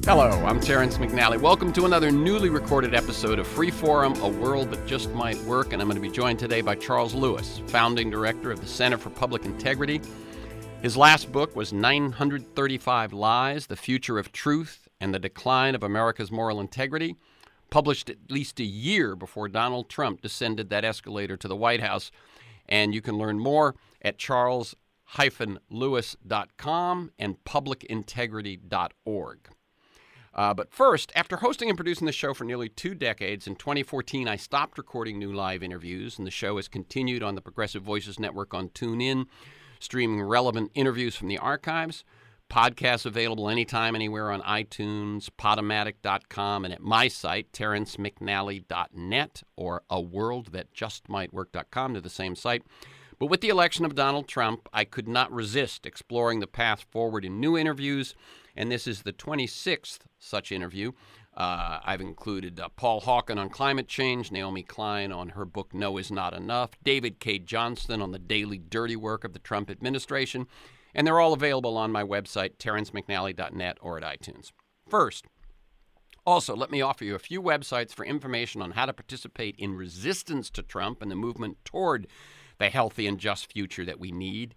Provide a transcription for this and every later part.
Hello, I'm Terrence McNally. Welcome to another newly recorded episode of Freeforum, A World That Just Might Work, and I'm going to be joined today by Charles Lewis, founding director of the Center for Public Integrity. His last book was 935 Lies, The Future of Truth and the Decline of America's Moral Integrity, published at least a year before Donald Trump descended that escalator to the White House. And you can learn more at charles-lewis.com and publicintegrity.org. But first, after hosting and producing the show for nearly 2 decades, in 2014 I stopped recording new live interviews, and the show has continued on the Progressive Voices Network on TuneIn, streaming relevant interviews from the archives. Podcasts available anytime, anywhere on iTunes, Podomatic.com, and at my site, terrencemcnally.net, or aworldthatjustmightwork.com, to the same site. But with the election of Donald Trump, I could not resist exploring the path forward in new interviews, and this is the 26th such interview. I've included Paul Hawken on climate change, Naomi Klein on her book No Is Not Enough, David K. Johnston on the daily dirty work of the Trump administration, and they're all available on my website, terrencemcnally.net, or at iTunes. First, also, let me offer you a few websites for information on how to participate in resistance to Trump and the movement toward the healthy and just future that we need.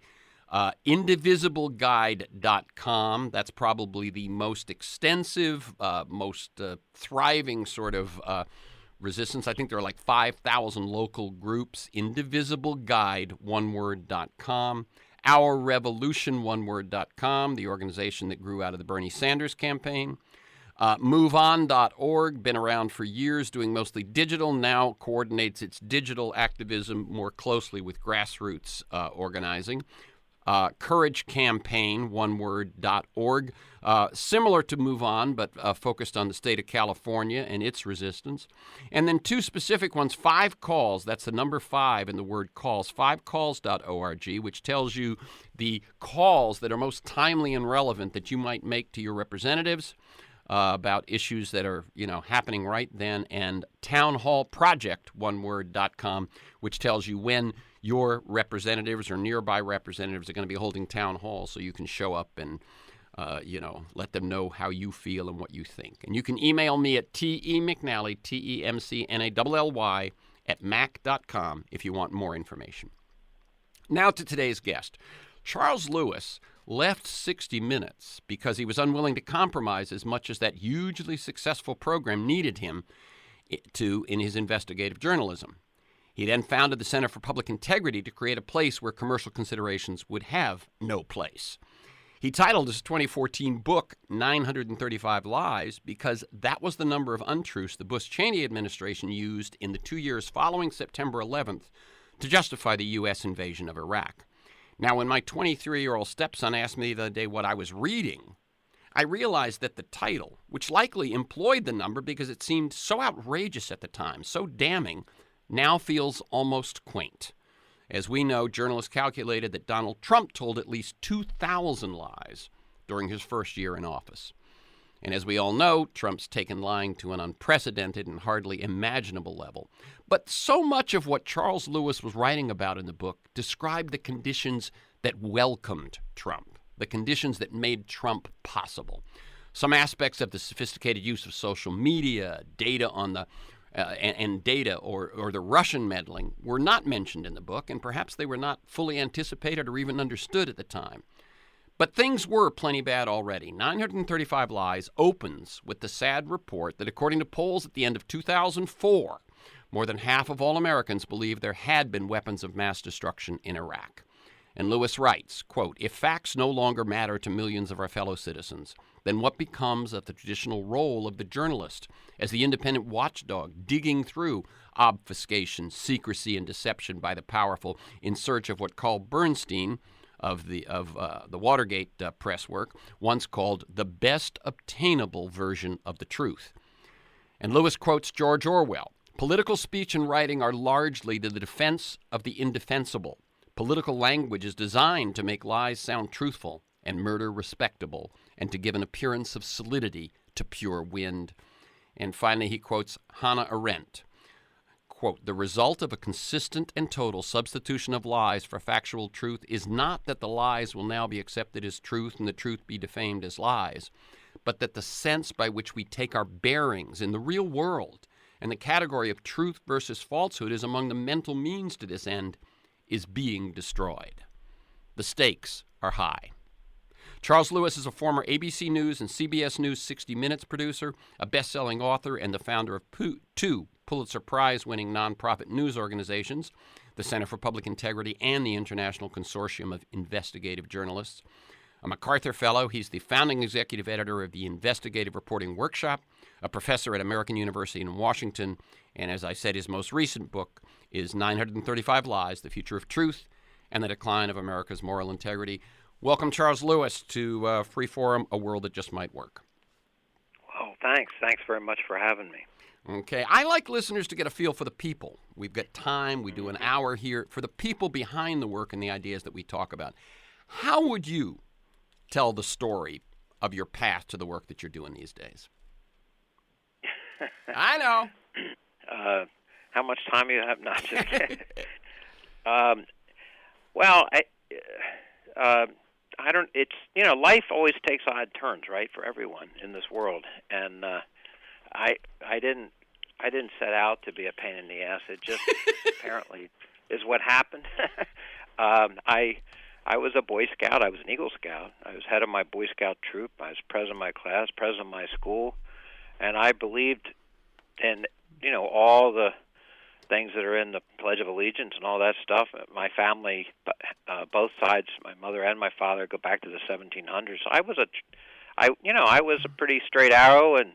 Indivisibleguide.com. That's probably the most extensive, most thriving sort of resistance. I think there are like 5,000 local groups. Indivisibleguide, oneword.com. OurRevolution, oneword.com, the organization that grew out of the Bernie Sanders campaign. MoveOn.org, been around for years, doing mostly digital, now coordinates its digital activism more closely with grassroots organizing. Courage Campaign, oneword.org, similar to Move On, but focused on the state of California and its resistance. And then 2 specific ones, 5 Calls, that's the number 5 in the word calls, 5calls.org, which tells you the calls that are most timely and relevant that you might make to your representatives about issues that are, happening right then, and townhallproject, oneword.com, which tells you when your representatives or nearby representatives are going to be holding town halls, so you can show up and, let them know how you feel and what you think. And you can email me at temcnally, TEMCNALLY, at mac.com if you want more information. Now to today's guest. Charles Lewis left 60 Minutes because he was unwilling to compromise as much as that hugely successful program needed him to in his investigative journalism. He then founded the Center for Public Integrity to create a place where commercial considerations would have no place. He titled his 2014 book 935 Lies because that was the number of untruths the Bush-Cheney administration used in the 2 years following September 11th to justify the U.S. invasion of Iraq. Now, when my 23-year-old stepson asked me the other day what I was reading, I realized that the title, which likely employed the number because it seemed so outrageous at the time, so damning, now feels almost quaint. As we know, journalists calculated that Donald Trump told at least 2,000 lies during his first year in office. And as we all know, Trump's taken lying to an unprecedented and hardly imaginable level. But so much of what Charles Lewis was writing about in the book described the conditions that welcomed Trump, the conditions that made Trump possible. Some aspects of the sophisticated use of social media, data on the data or the Russian meddling were not mentioned in the book, and perhaps they were not fully anticipated or even understood at the time. But things were plenty bad already. 935 Lies opens with the sad report that according to polls at the end of 2004, more than half of all Americans believed there had been weapons of mass destruction in Iraq. And Lewis writes, quote, "If facts no longer matter to millions of our fellow citizens, then what becomes of the traditional role of the journalist as the independent watchdog digging through obfuscation, secrecy, and deception by the powerful in search of what Carl Bernstein of the Watergate press work once called the best obtainable version of the truth?" And Lewis quotes George Orwell, "Political speech and writing are largely to the defense of the indefensible. Political language is designed to make lies sound truthful and murder respectable, and to give an appearance of solidity to pure wind." And finally, he quotes Hannah Arendt, quote, "The result of a consistent and total substitution of lies for factual truth is not that the lies will now be accepted as truth and the truth be defamed as lies, but that the sense by which we take our bearings in the real world and the category of truth versus falsehood is among the mental means to this end is being destroyed. The stakes are high. Charles Lewis is a former ABC News and CBS News 60 Minutes producer, a best-selling author, and the founder of two Pulitzer Prize-winning nonprofit news organizations, the Center for Public Integrity and the International Consortium of Investigative Journalists. A MacArthur Fellow, he's the founding executive editor of the Investigative Reporting Workshop, a professor at American University in Washington, and as I said, his most recent book is 935 Lies, The Future of Truth and the Decline of America's Moral Integrity. Welcome, Charles Lewis, to Freeforum, a world that just might work. Well, thanks. Thanks very much for having me. Okay. I like listeners to get a feel for the people. We've got time. We do an hour here for the people behind the work and the ideas that we talk about. How would you tell the story of your path to the work that you're doing these days? I know. How much time do you have? Not just kidding. Well, I don't. It's life always takes odd turns, right, for everyone in this world, and I didn't set out to be a pain in the ass. It just apparently is what happened. I was a Boy Scout. I was an Eagle Scout. I was head of my Boy Scout troop. I was president of my class, president of my school, and I believed in all the things that are in the Pledge of Allegiance and all that stuff. My family, both sides, my mother and my father, go back to the 1700s. So I was a pretty straight arrow and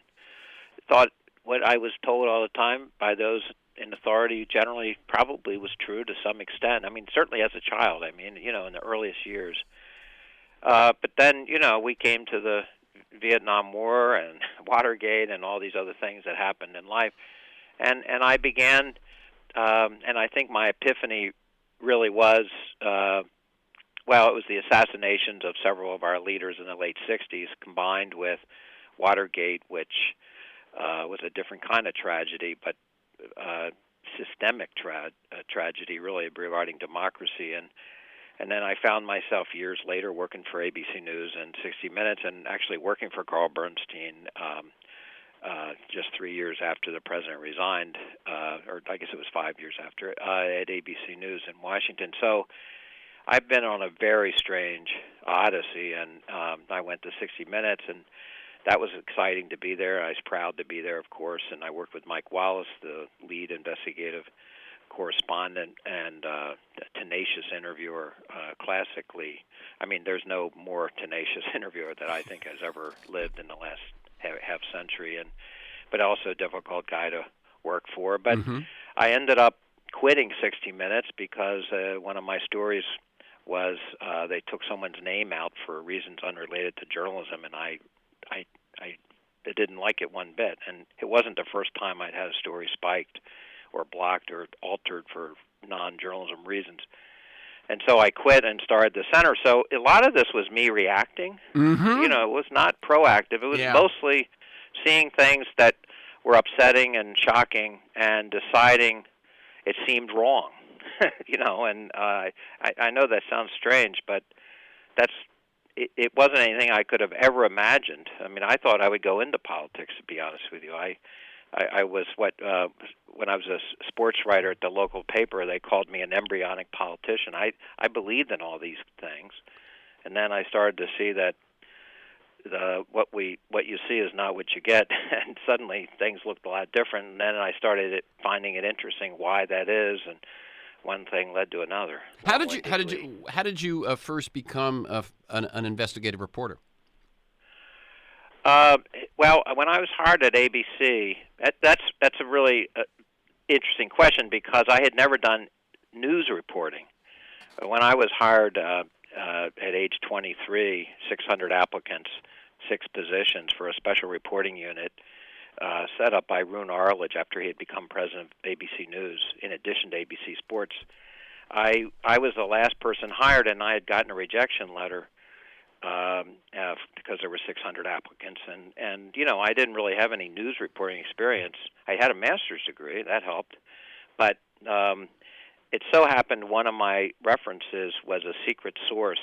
thought what I was told all the time by those in authority generally probably was true to some extent. I mean, certainly as a child. I mean, in the earliest years. But then, we came to the Vietnam War and Watergate and all these other things that happened in life, and I began. And I think my epiphany really was, it was the assassinations of several of our leaders in the late 60s combined with Watergate, which was a different kind of tragedy, but systemic tragedy really regarding democracy. And then I found myself years later working for ABC News and 60 Minutes and actually working for Carl Bernstein just 3 years after the president resigned, or I guess it was 5 years after, at ABC News in Washington. So I've been on a very strange odyssey, and I went to 60 Minutes, and that was exciting to be there. I was proud to be there, of course, and I worked with Mike Wallace, the lead investigative correspondent and tenacious interviewer, classically. I mean, there's no more tenacious interviewer that I think has ever lived in the last half century, but also a difficult guy to work for. But I ended up quitting 60 Minutes because one of my stories was they took someone's name out for reasons unrelated to journalism, and I didn't like it one bit. And it wasn't the first time I'd had a story spiked or blocked or altered for non-journalism reasons. And so I quit and started the center. So a lot of this was me reacting. It was not proactive. It was mostly seeing things that were upsetting and shocking and deciding it seemed wrong. And I know that sounds strange, but it wasn't anything I could have ever imagined. I mean, I thought I would go into politics, to be honest with you. I was when I was a sports writer at the local paper, they called me an embryonic politician. I believed in all these things, and then I started to see that what you see is not what you get, and suddenly things looked a lot different. And then I started finding it interesting why that is, and one thing led to another. How did you first become an investigative reporter? Well, when I was hired at ABC, that's a really interesting question because I had never done news reporting. When I was hired at age 23, 600 applicants, 6 positions for a special reporting unit set up by Roone Arledge after he had become president of ABC News, in addition to ABC Sports. I was the last person hired, and I had gotten a rejection letter because there were 600 applicants, and I didn't really have any news reporting experience. I had a master's degree, that helped, but it so happened one of my references was a secret source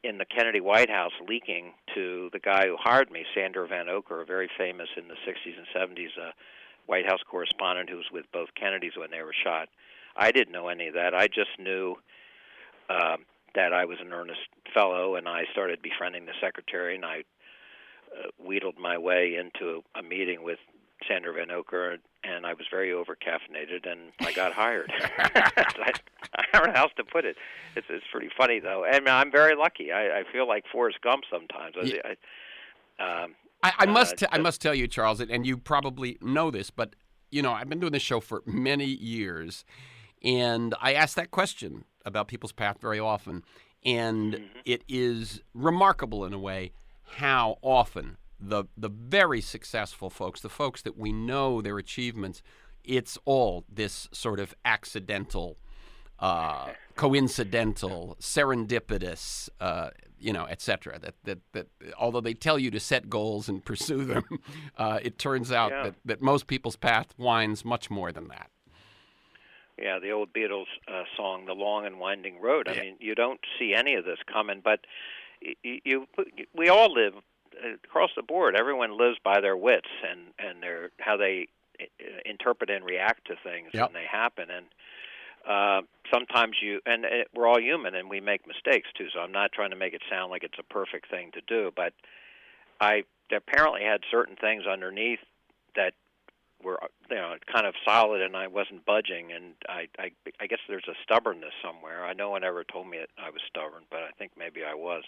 in the Kennedy White House leaking to the guy who hired me, Sandor Van Oker, very famous in the 60s and 70s White House correspondent who was with both Kennedys when they were shot. I didn't know any of that. I just knew that I was an earnest fellow, and I started befriending the secretary, and I wheedled my way into a meeting with Sandor Van Oker, and I was very over-caffeinated, and I got hired. I don't know how else to put it. It's pretty funny, though. And I'm very lucky. I feel like Forrest Gump sometimes. I must tell you, Charles, and you probably know this, but, I've been doing this show for many years, and I ask that question about people's path very often, and it is remarkable in a way how often the very successful folks, the folks that we know their achievements, it's all this sort of accidental, coincidental, serendipitous, et cetera. That although they tell you to set goals and pursue them, it turns out that most people's path winds much more than that. Yeah, the old Beatles song, "The Long and Winding Road." I mean, you don't see any of this coming, but we all live across the board. Everyone lives by their wits and their how they interpret and react to things when they happen. And sometimes we're all human and we make mistakes too. So I'm not trying to make it sound like it's a perfect thing to do, but I apparently had certain things underneath that were kind of solid, and I wasn't budging, and I guess there's a stubbornness somewhere. No one ever told me that I was stubborn, but I think maybe I was.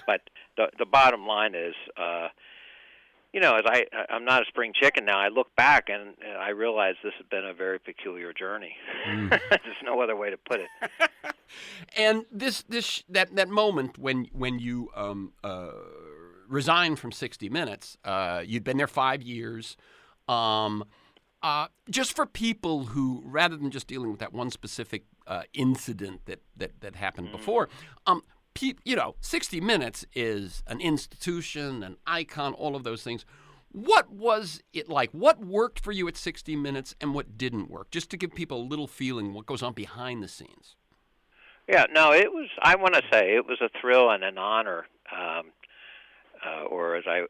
But the bottom line is, as I'm not a spring chicken now. I look back and I realize this has been a very peculiar journey. There's no other way to put it. And that moment when you resigned from 60 Minutes, you'd been there 5 years. Just for people who, rather than just dealing with that one specific incident that happened before, 60 Minutes is an institution, an icon, all of those things. What was it like? What worked for you at 60 Minutes and what didn't work? Just to give people a little feeling what goes on behind the scenes. Yeah, no, I want to say it was a thrill and an honor, or as I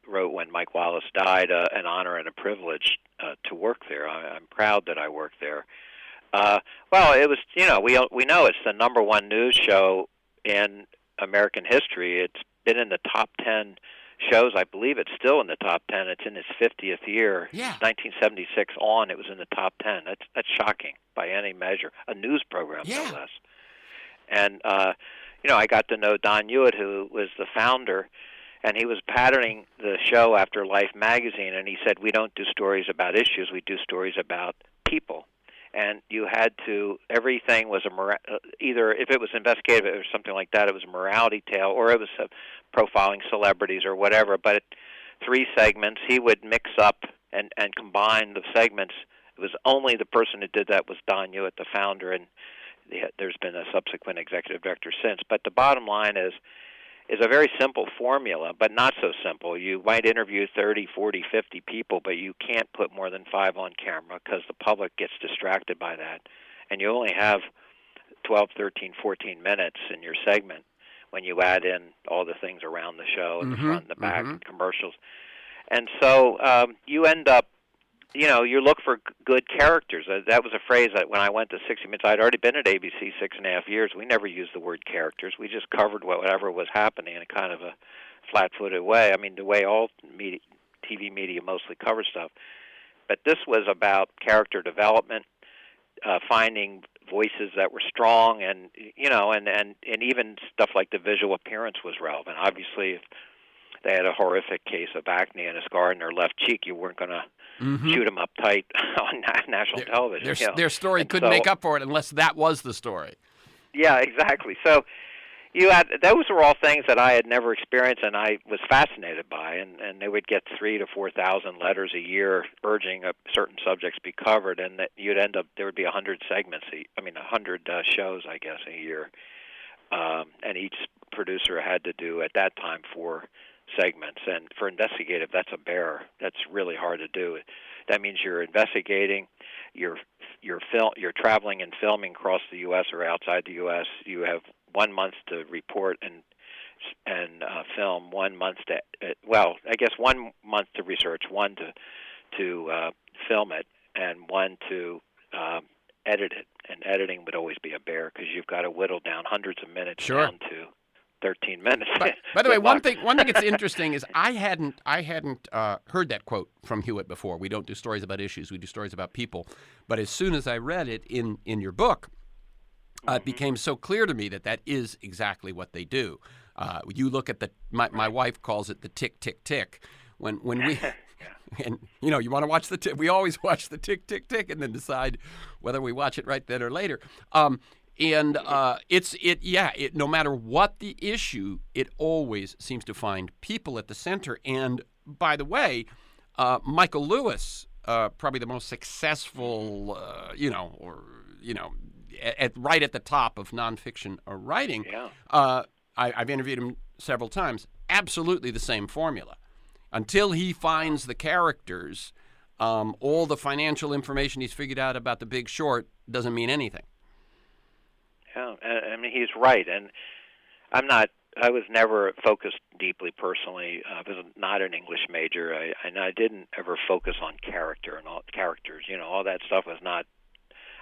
wrote when Mike Wallace died, an honor and a privilege to work there. I'm proud that I worked there. Well, it was, we know it's the number one news show in American history. It's been in the top 10 shows. I believe it's still in the top 10. It's in its 50th year. Yeah. 1976 on, it was in the top 10. That's shocking by any measure. A news program, no less. And, I got to know Don Hewitt, who was the founder, and he was patterning the show after Life magazine, and he said, we don't do stories about issues, we do stories about people. And you had to, everything was either, if it was investigative or something like that, it was a morality tale, or it was profiling celebrities or whatever. But 3 segments, he would mix up and combine the segments. It was only the person who did that was Don Hewitt, the founder, and there's been a subsequent executive director since. But the bottom line is a very simple formula, but not so simple. You might interview 30, 40, 50 people, but you can't put more than 5 on camera because the public gets distracted by that. And you only have 12, 13, 14 minutes in your segment when you add in all the things around the show and the front and the back and commercials. And so you end up, you look for good characters. That was a phrase that when I went to 60 Minutes, I'd already been at ABC 6.5 years. We never used the word characters. We just covered whatever was happening in a kind of a flat-footed way. I mean, the way all TV media mostly covers stuff. But this was about character development, finding voices that were strong, and even stuff like the visual appearance was relevant. Obviously, if they had a horrific case of acne and a scar in their left cheek, you weren't going to shoot them up tight on national television. Their story couldn't make up for it unless that was the story. Yeah, exactly. So those were all things that I had never experienced and I was fascinated by, and they would get 3,000 to 4,000 letters a year urging certain subjects be covered, and that you'd end up, there would be 100 segments, 100 shows, I guess, a year, and each producer had to do at that time 4 segments. And for investigative, that's a bear. That's really hard to do. That means you're investigating, you're traveling and filming across the U.S. or outside the U.S. You have 1 month to report and film, 1 month to I guess 1 month to research, one to film it, and one to edit it. And editing would always be a bear because you've got to whittle down hundreds of minutes down to 13 minutes. By the way, one thing that's interesting is I hadn't heard that quote from Hewitt before. We don't do stories about issues; we do stories about people. But as soon as I read it in your book, it became so clear to me that is exactly what they do. You look at my wife calls it the tick, tick, tick. When we and you want to watch the tick. We always watch the tick, tick, tick, and then decide whether we watch it right then or later. No matter what the issue, it always seems to find people at the center. And by the way, Michael Lewis, probably the most successful, right at the top of nonfiction writing. Yeah. I've interviewed him several times. Absolutely the same formula. Until he finds the characters, all the financial information he's figured out about The Big Short doesn't mean anything. Yeah, I mean, he's right. And I was never focused deeply personally. I was not an English major. I didn't ever focus on character and all characters. All that stuff was not.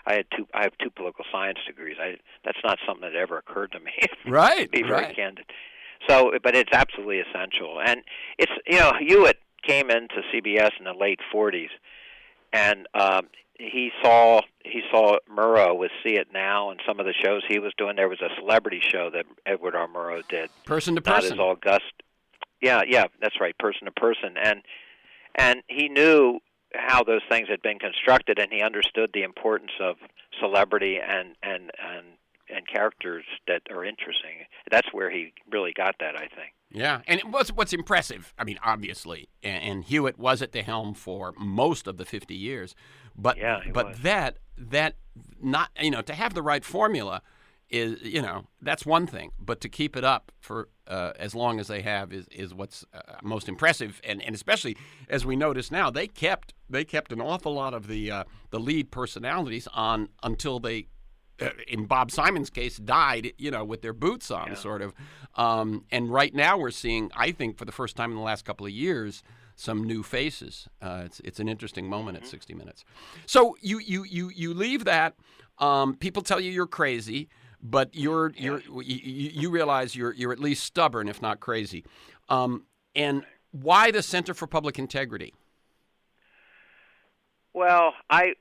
I have two political science degrees. That's not something that ever occurred to me. Right. To be very candid. So, but it's absolutely essential. And it's, Hewitt came into CBS in the late 40s, and he saw Murrow with See It Now and some of the shows he was doing. There was a celebrity show that Edward R. Murrow did. Person to Person. Not as august. Yeah, that's right, Person to Person. And he knew how those things had been constructed, and he understood the importance of celebrity and characters that are interesting. That's where he really got that, I think. Yeah, and what's impressive, I mean, obviously, and Hewitt was at the helm for most of the 50 years, but that not, to have the right formula is, that's one thing, but to keep it up for as long as they have is what's most impressive, and especially as we notice now, they kept an awful lot of the lead personalities on until they, in Bob Simon's case, died, with their boots on, sort of. And right now we're seeing, I think, for the first time in the last couple of years, some new faces. It's an interesting moment at 60 Minutes. So you leave that. People tell you you're crazy, but you realize you're at least stubborn, if not crazy. And why the Center for Public Integrity? Well, I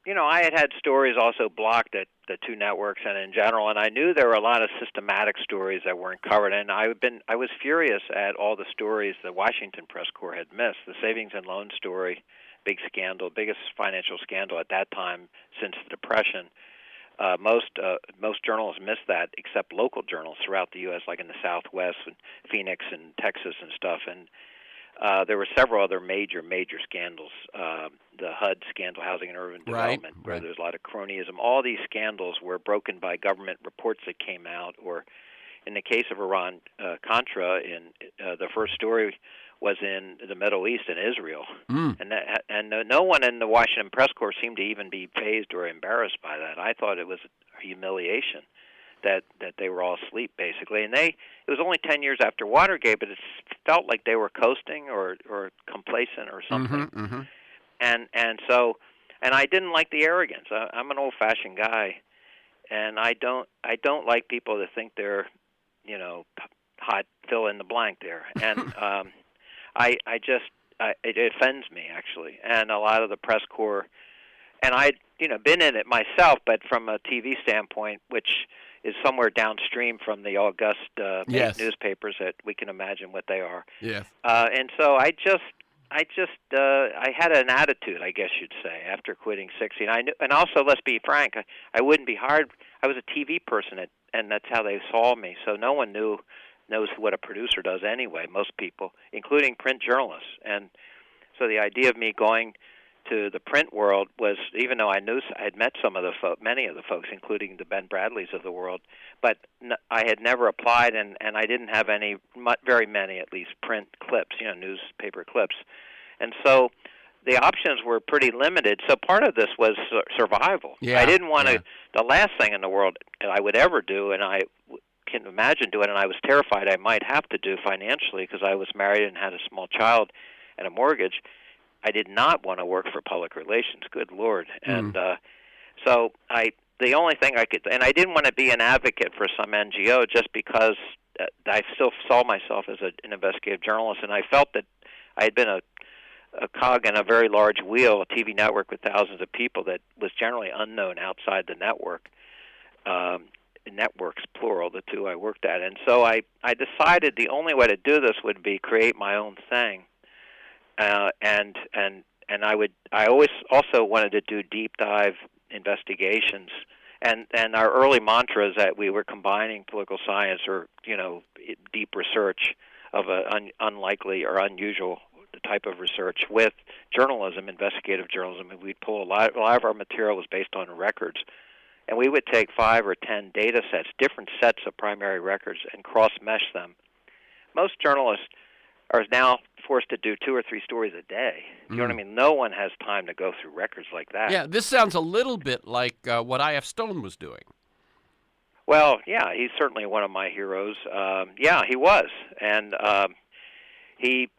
had stories also blocked at the two networks and in general, and I knew there were a lot of systematic stories that weren't covered. And I was furious at all the stories the Washington press corps had missed. The savings and loan story, big scandal, biggest financial scandal at that time since the Depression. Most journals missed that, except local journals throughout the U.S., like in the Southwest, and Phoenix and Texas and stuff. And there were several other major scandals. The HUD scandal, Housing and Urban Development, where there's a lot of cronyism. All these scandals were broken by government reports that came out, or in the case of Iran-Contra, the first story was in the Middle East and Israel. And no one in the Washington press corps seemed to even be fazed or embarrassed by that. I thought it was a humiliation that they were all asleep, basically. And it was only 10 years after Watergate, but it felt like they were coasting or complacent or something. And I didn't like the arrogance. I'm an old-fashioned guy, and I don't like people that think they're, hot, fill in the blank there. And it offends me, actually. And a lot of the press corps, and I'd been in it myself, but from a TV standpoint, which is somewhere downstream from the august newspapers that we can imagine what they are. Yes. And so I had an attitude, I guess you'd say, after quitting 60. And I knew, and also, let's be frank, I wouldn't be hard. I was a TV person, and that's how they saw me. So no one knows what a producer does anyway, most people, including print journalists. And so the idea of me going to the print world was, even though I had met some of many of the folks, including the Ben Bradleys of the world, but I had never applied, and I didn't have very many, at least, print clips, newspaper clips. And so the options were pretty limited. So part of this was survival. Yeah, I didn't want to. yeah. The last thing in the world I would ever do, and I can imagine doing, and I was terrified I might have to do financially because I was married and had a small child and a mortgage. I did not want to work for public relations. Good Lord! And so the only thing I could, and I didn't want to be an advocate for some NGO just because I still saw myself as an investigative journalist, and I felt that I had been a cog in a very large wheel, a TV network with thousands of people that was generally unknown outside the network. Networks, plural, the two I worked at. And so I decided the only way to do this would be create my own thing. And I always also wanted to do deep dive investigations. And our early mantra is that we were combining political science or, deep research of an unlikely or unusual type of research with journalism, investigative journalism. And we'd pull a lot of our material was based on records. And we would take 5 or 10 data sets, different sets of primary records, and cross-mesh them. Most journalists are now forced to do 2 or 3 stories a day. You know what I mean? No one has time to go through records like that. Yeah, this sounds a little bit like what I.F. Stone was doing. Well, yeah, he's certainly one of my heroes. Yeah, he was. And he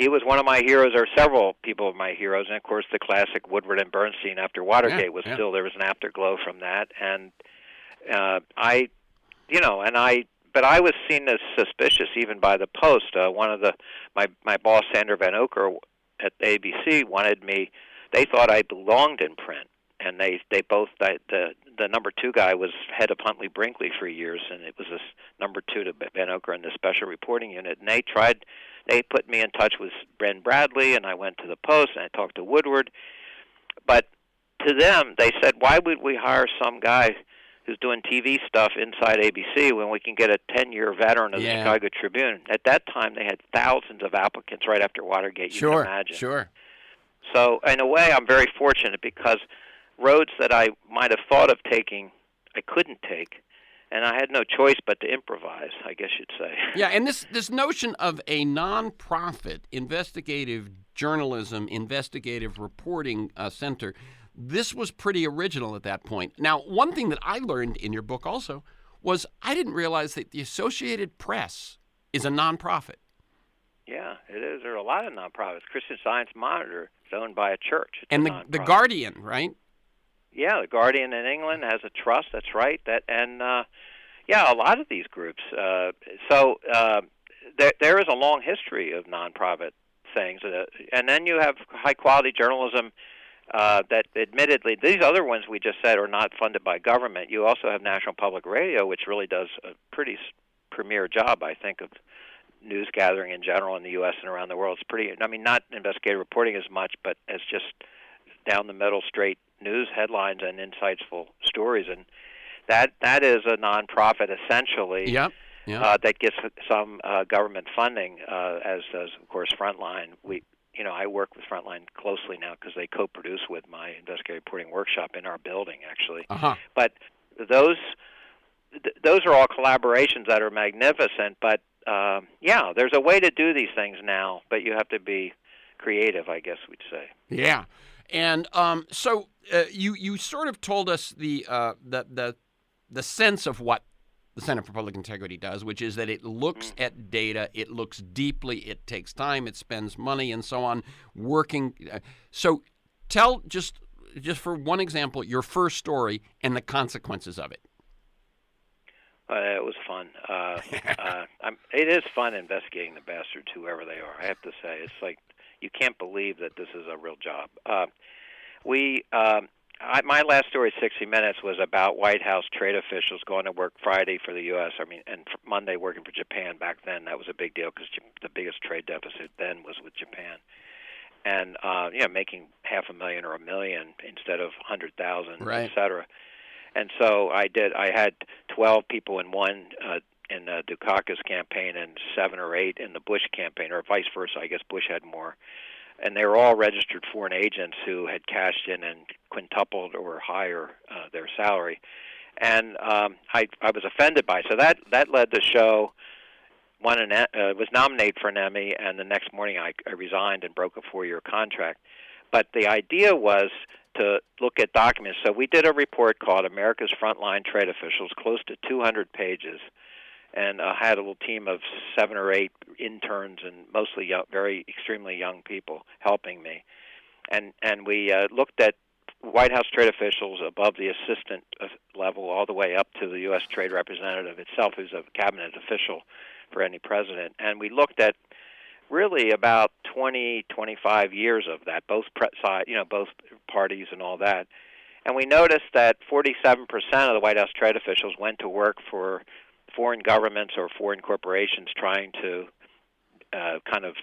was one of my heroes, or several people of my heroes, and of course the classic Woodward and Bernstein after Watergate was still, there was an afterglow from that, and but I was seen as suspicious even by the Post. One of my boss, Sander Van Oker at ABC, wanted me. They thought I belonged in print, and they both the number 2 guy was head of Huntley Brinkley for years, and it was this number 2 to Van Oker in the special reporting unit, and they put me in touch with Ben Bradley, and I went to the Post, and I talked to Woodward. But to them, they said, why would we hire some guy who's doing TV stuff inside ABC when we can get a 10-year veteran of the Chicago Tribune? At that time, they had thousands of applicants right after Watergate, you can imagine. Sure. So in a way, I'm very fortunate because roads that I might have thought of taking, I couldn't take. And I had no choice but to improvise, I guess you'd say. Yeah, and this notion of a nonprofit investigative journalism, investigative reporting center, this was pretty original at that point. Now, one thing that I learned in your book also was I didn't realize that the Associated Press is a nonprofit. Yeah, it is. There are a lot of nonprofits. Christian Science Monitor is owned by a church. It's and a the Guardian, right? Yeah, the Guardian in England has a trust. That's right. A lot of these groups. There is a long history of nonprofit things, and then you have high quality journalism that, admittedly, these other ones we just said are not funded by government. You also have National Public Radio, which really does a pretty premier job, I think, of news gathering in general in the U.S. and around the world. It's pretty. I mean, not investigative reporting as much, but as just down the middle, straight news headlines and insightful stories, and that is a nonprofit essentially. Yeah. That gets some government funding, as does of course Frontline. I work with Frontline closely now because they co-produce with my investigative reporting workshop in our building actually. But those are all collaborations that are magnificent. But there's a way to do these things now, but you have to be creative, I guess we'd say. Yeah. And so you sort of told us the sense of what the Center for Public Integrity does, which is that it looks at data, it looks deeply, it takes time, it spends money, and so on. So tell just for one example your first story and the consequences of it. It was fun. It is fun investigating the bastards, whoever they are. I have to say, it's like you can't believe that this is a real job. My last story, 60 Minutes, was about White House trade officials going to work Friday for the U.S. And Monday working for Japan. Back then, that was a big deal because the biggest trade deficit then was with Japan. And making $500,000 or $1 million instead of 100,000, right, et cetera. And so I had 12 people in one in the Dukakis campaign and 7 or 8 in the Bush campaign, or vice versa. I guess Bush had more. And they were all registered foreign agents who had cashed in and quintupled or higher their salary. And I was offended by it. So that led the show was nominated for an Emmy, and the next morning I resigned and broke a 4-year contract. But the idea was to look at documents. So we did a report called America's Frontline Trade Officials, close to 200 pages, and I had a little team of 7 or 8 interns and mostly young, very extremely young people helping me. And we looked at White House trade officials above the assistant level all the way up to the U.S. Trade Representative itself, who's a cabinet official for any president. And we looked at really about 20, 25 years of that, both both parties and all that. And we noticed that 47% of the White House trade officials went to work for foreign governments or foreign corporations trying to kind of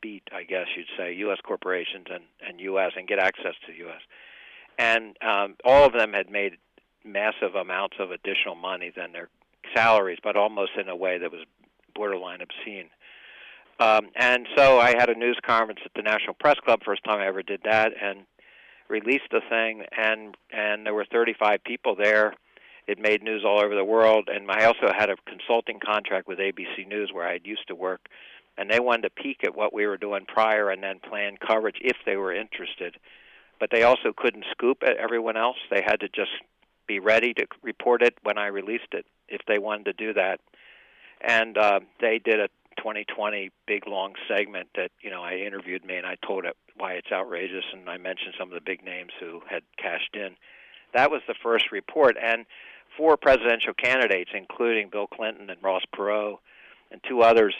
beat, I guess you'd say, U.S. corporations and U.S. and get access to the U.S. And all of them had made massive amounts of additional money than their salaries, but almost in a way that was borderline obscene. And so I had a news conference at the National Press Club, first time I ever did that, and released the thing, and there were 35 people there. It made news all over the world, and I also had a consulting contract with ABC News where I used to work, and they wanted to peek at what we were doing prior and then plan coverage if they were interested. But they also couldn't scoop at everyone else. They had to just be ready to report it when I released it if they wanted to do that. And they did a 2020 big, long segment that, I interviewed me and I told it why it's outrageous, and I mentioned some of the big names who had cashed in. That was the first report. And 4 presidential candidates, including Bill Clinton and Ross Perot and 2 others,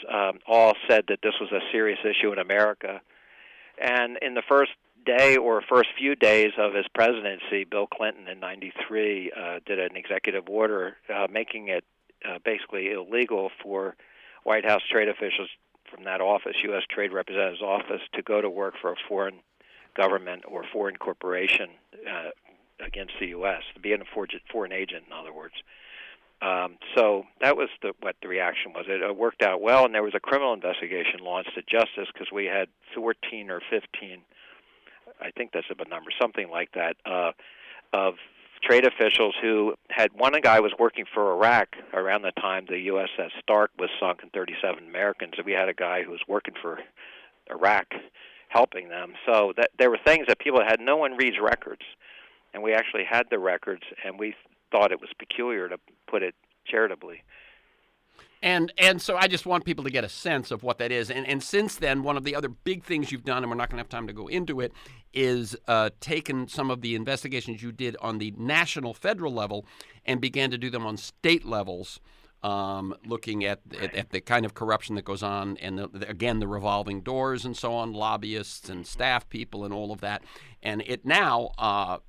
all said that this was a serious issue in America. And in the first day or first few days of his presidency, Bill Clinton in '93 did an executive order making it basically illegal for White House trade officials from that office, U.S. Trade Representative's office, to go to work for a foreign government or foreign corporation against the U.S., to be a foreign agent, in other words. So that was what the reaction was. It worked out well, and there was a criminal investigation launched at Justice because we had 14 or 15, I think that's a number, something like that, of trade officials who had one guy was working for Iraq around the time the USS Stark was sunk and 37 Americans, and we had a guy who was working for Iraq helping them. So that there were things that people had. No one reads records, and we actually had the records, and we thought it was peculiar, to put it charitably. And so I just want people to get a sense of what that is. And since then, one of the other big things you've done, and we're not going to have time to go into it, is taken some of the investigations you did on the national federal level and began to do them on state levels, looking at the kind of corruption that goes on, and again, the revolving doors and so on, lobbyists and staff people and all of that. And it now,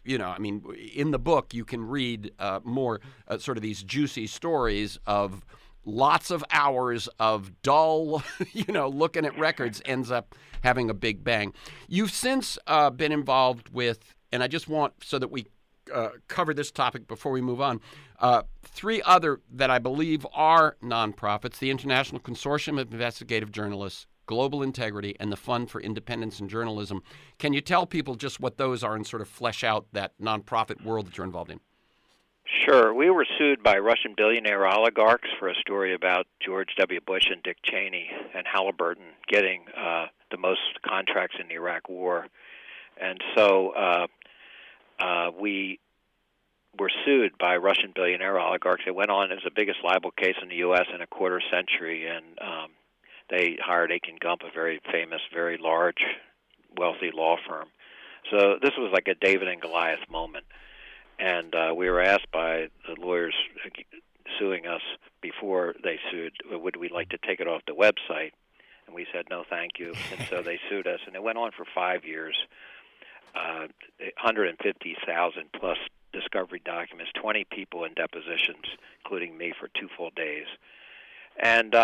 in the book, you can read more sort of these juicy stories of lots of hours of dull, looking at records ends up having a big bang. You've since been involved with, and I just want, so that we cover this topic before we move on, 3 other that I believe are nonprofits: the International Consortium of Investigative Journalists, Global Integrity, and the Fund for Independence in Journalism. Can you tell people just what those are and sort of flesh out that nonprofit world that you're involved in? Sure. We were sued by Russian billionaire oligarchs for a story about George W. Bush and Dick Cheney and Halliburton getting the most contracts in the Iraq War. And so we were sued by Russian billionaire oligarchs. It went on as the biggest libel case in the U.S. in a quarter century, and they hired Aiken Gump, a very famous, very large, wealthy law firm. So this was like a David and Goliath moment. And we were asked by the lawyers suing us before they sued, would we like to take it off the website? And we said, no, thank you. And so they sued us. And it went on for 5 years, 150,000 plus discovery documents, 20 people in depositions, including me, for 2 full days. And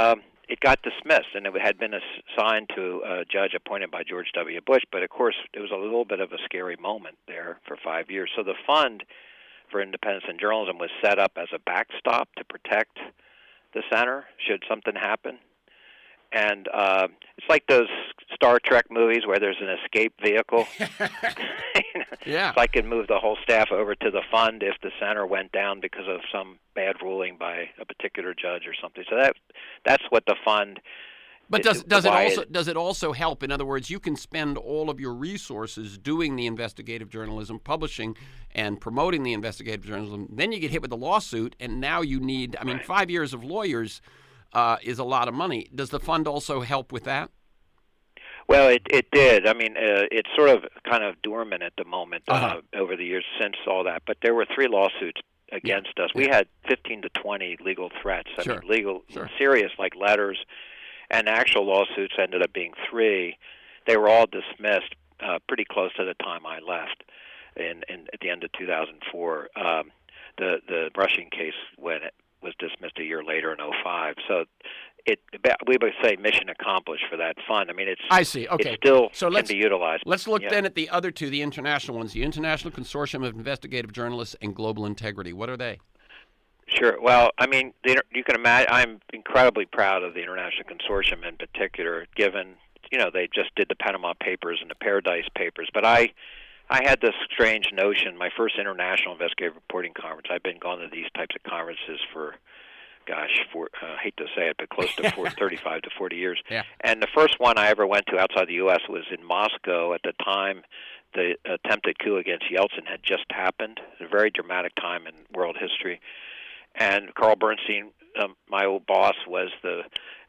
it got dismissed, and it had been assigned to a judge appointed by George W. Bush. But, of course, it was a little bit of a scary moment there for 5 years. So the Fund for Independence in Journalism was set up as a backstop to protect the center should something happen. And it's like those Star Trek movies where there's an escape vehicle. Yeah. If I could move the whole staff over to the fund if the center went down because of some bad ruling by a particular judge or something. So that's what the fund. But does it also help? In other words, you can spend all of your resources doing the investigative journalism, publishing and promoting the investigative journalism. Then you get hit with a lawsuit, and now you need. I mean, 5 years of lawyers is a lot of money. Does the fund also help with that? Well, it did. I mean, it's sort of kind of dormant at the moment over the years since all that. But there were 3 lawsuits against us. We had 15 to 20 legal threats. I mean, legal, serious, like letters. And actual lawsuits ended up being 3. They were all dismissed pretty close to the time I left at the end of 2004. The Russian case when it was dismissed a year later in 2005. So we would say mission accomplished for that fund. I mean, I see. Okay. It still can be utilized. Let's look then at the other 2, the international ones, the International Consortium of Investigative Journalists and Global Integrity. What are they? Sure. Well, I mean, you can imagine. I'm incredibly proud of the International Consortium in particular, given they just did the Panama Papers and the Paradise Papers. But I had this strange notion. My first international investigative reporting conference. I've been going to these types of conferences for, I hate to say it, but close to 35 to 40 years. Yeah. And the first one I ever went to outside the U.S. was in Moscow. At the time, the attempted coup against Yeltsin had just happened. It was a very dramatic time in world history. And Carl Bernstein, my old boss, was the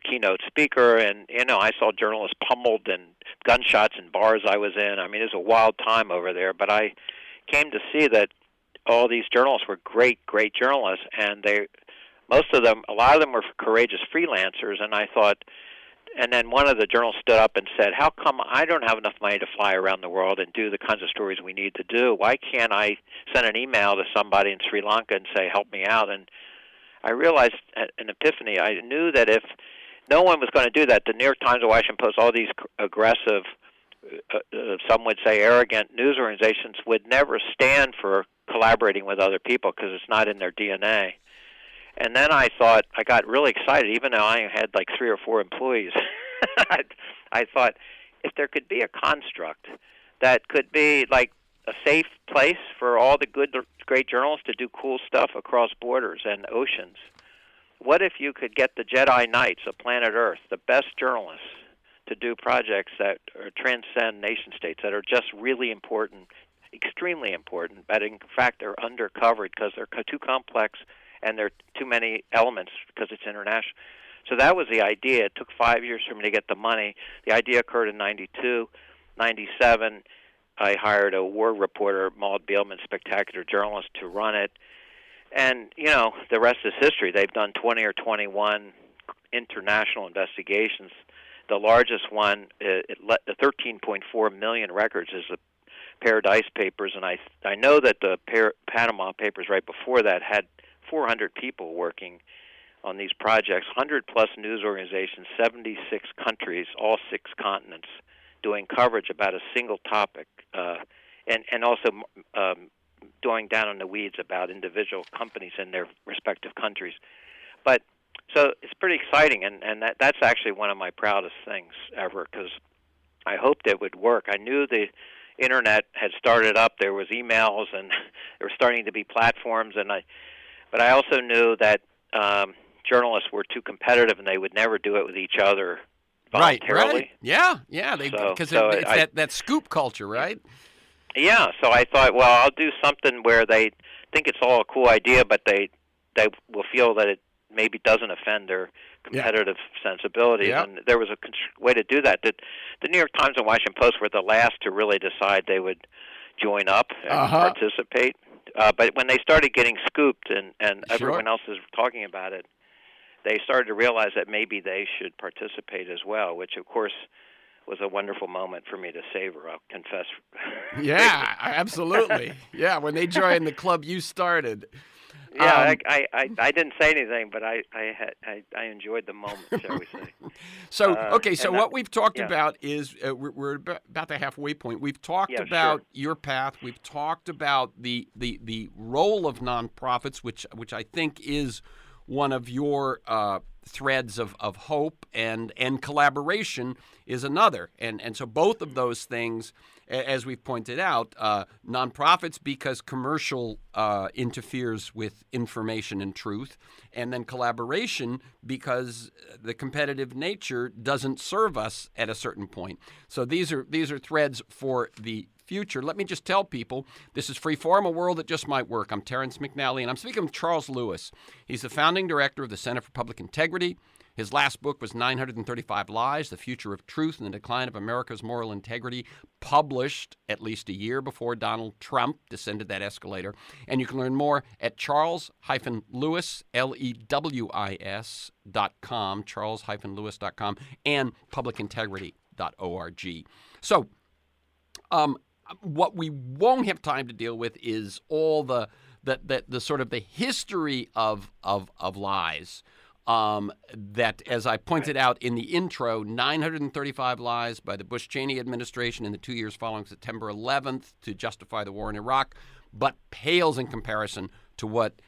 keynote speaker, and I saw journalists pummeled and gunshots in bars I was in. I mean, it was a wild time over there. But I came to see that all these journalists were great journalists, and a lot of them were courageous freelancers. And I thought, and then one of the journalists stood up and said, "How come I don't have enough money to fly around the world and do the kinds of stories we need to do? Why can't I send an email to somebody in Sri Lanka and say, help me out?" And I realized an epiphany. I knew that if no one was going to do that, the New York Times, the Washington Post, all these aggressive, some would say arrogant news organizations would never stand for collaborating with other people because it's not in their DNA. And then I got really excited, even though I had like 3 or 4 employees. I thought, if there could be a construct that could be like a safe place for all the great journalists to do cool stuff across borders and oceans, what if you could get the Jedi Knights of planet Earth, the best journalists, to do projects that transcend nation states, that are just really important, extremely important, but in fact are undercovered because they're too complex and there are too many elements because it's international. So that was the idea. It took 5 years for me to get the money. The idea occurred in 92, 97. I hired a war reporter, Maud Beelman, spectacular journalist, to run it. And, the rest is history. They've done 20 or 21 international investigations. The largest one, the 13.4 million records, is the Paradise Papers. And I know that the Panama Papers right before that had 400 people working on these projects, 100-plus news organizations, 76 countries, all 6 continents, doing coverage about a single topic, and also going down in the weeds about individual companies in their respective countries. But so it's pretty exciting, and that's actually one of my proudest things ever, because I hoped it would work. I knew the Internet had started up. There was emails, and there were starting to be platforms, but I also knew that journalists were too competitive, and they would never do it with each other voluntarily. Right. Yeah, because it's that scoop culture, right? Yeah, so I thought, well, I'll do something where they think it's all a cool idea, but they will feel that it maybe doesn't offend their competitive sensibilities. Yeah. And there was a way to do that. The New York Times and Washington Post were the last to really decide they would join up and participate. But when they started getting scooped and everyone else is talking about it, they started to realize that maybe they should participate as well, which, of course, was a wonderful moment for me to savor, I'll confess. Yeah, absolutely. Yeah, when they joined the club you started. Yeah, I didn't say anything, but I enjoyed the moment, shall we say. So, okay, so what we've talked about is we're about the halfway point. We've talked about your path. We've talked about the role of nonprofits, which I think is one of your threads of hope, and collaboration is another. And so both of those things, as we've pointed out, nonprofits because commercial interferes with information and truth, and then collaboration because the competitive nature doesn't serve us at a certain point. So these are threads for the future. Let me just tell people, this is Freeform, a world that just might work. I'm Terrence McNally, and I'm speaking with Charles Lewis. He's the founding director of the Center for Public Integrity. His last book was 935 Lies, The Future of Truth and the Decline of America's Moral Integrity, published at least a year before Donald Trump descended that escalator. And you can learn more at charles-lewis, Lewis.com, charles-lewis.com, and publicintegrity.org. So, what we won't have time to deal with is all the sort of the history of lies. That, as I pointed out in the intro, 935 lies by the Bush-Cheney administration in the 2 years following September 11th to justify the war in Iraq, but pales in comparison to what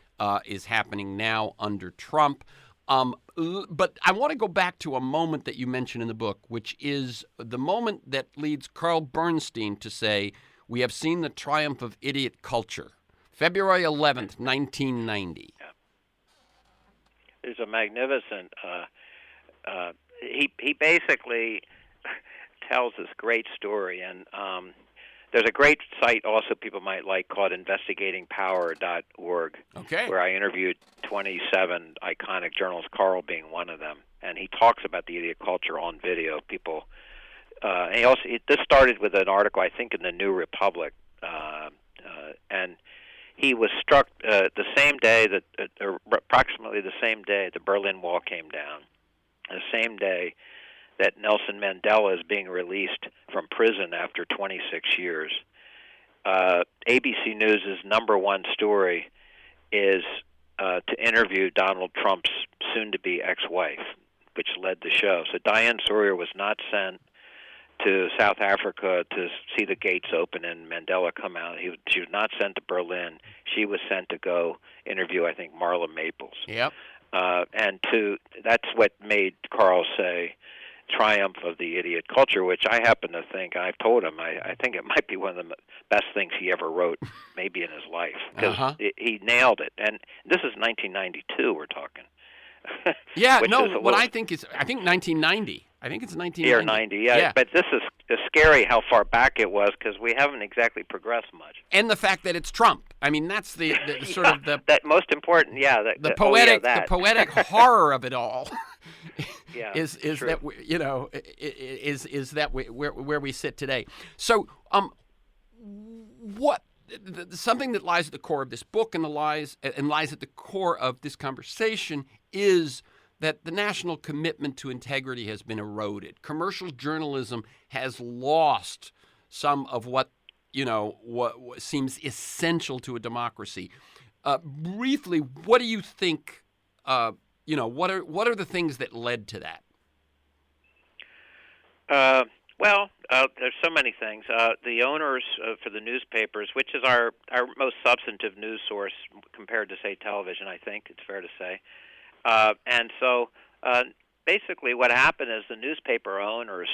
is happening now under Trump. But I want to go back to a moment that you mentioned in the book, which is the moment that leads Carl Bernstein to say, "We have seen the triumph of idiot culture." February 11th, 1990. Yeah. There's a magnificent, he basically tells this great story, and there's a great site also people might like called investigatingpower.org, okay, where I interviewed 27 iconic journalists, Carl being one of them, and he talks about the idiot culture on video. People, and this started with an article I think in the New Republic, and he was struck the same day that, or approximately the same day, the Berlin Wall came down, the same day that Nelson Mandela is being released from prison after 26 years. ABC News' number one story is to interview Donald Trump's soon-to-be ex-wife, which led the show. So Diane Sawyer was not sent to South Africa to see the gates open and Mandela come out. She was not sent to Berlin. She was sent to go interview, I think, Marla Maples. Yep. That's what made Carl say triumph of the idiot culture, which I happen to think, I've told him, I think it might be one of the best things he ever wrote, maybe in his life, because he nailed it. And this is 1992 we're talking. Yeah, no, what I think 1990. I think it's 1990. Year 90, yeah. But this is scary how far back it was, because we haven't exactly progressed much. And the fact that it's Trump. I mean, that's the sort of the that most important. Yeah, the poetic horror of it all. Yeah, is true. that is that where we sit today. So, what something that lies at the core of this book and lies at the core of this conversation is that the national commitment to integrity has been eroded. Commercial journalism has lost some of what seems essential to a democracy. Briefly, what do you think? What are the things that led to that? There's so many things. The owners for the newspapers, which is our most substantive news source compared to, say, television, I think it's fair to say. And so basically what happened is the newspaper owners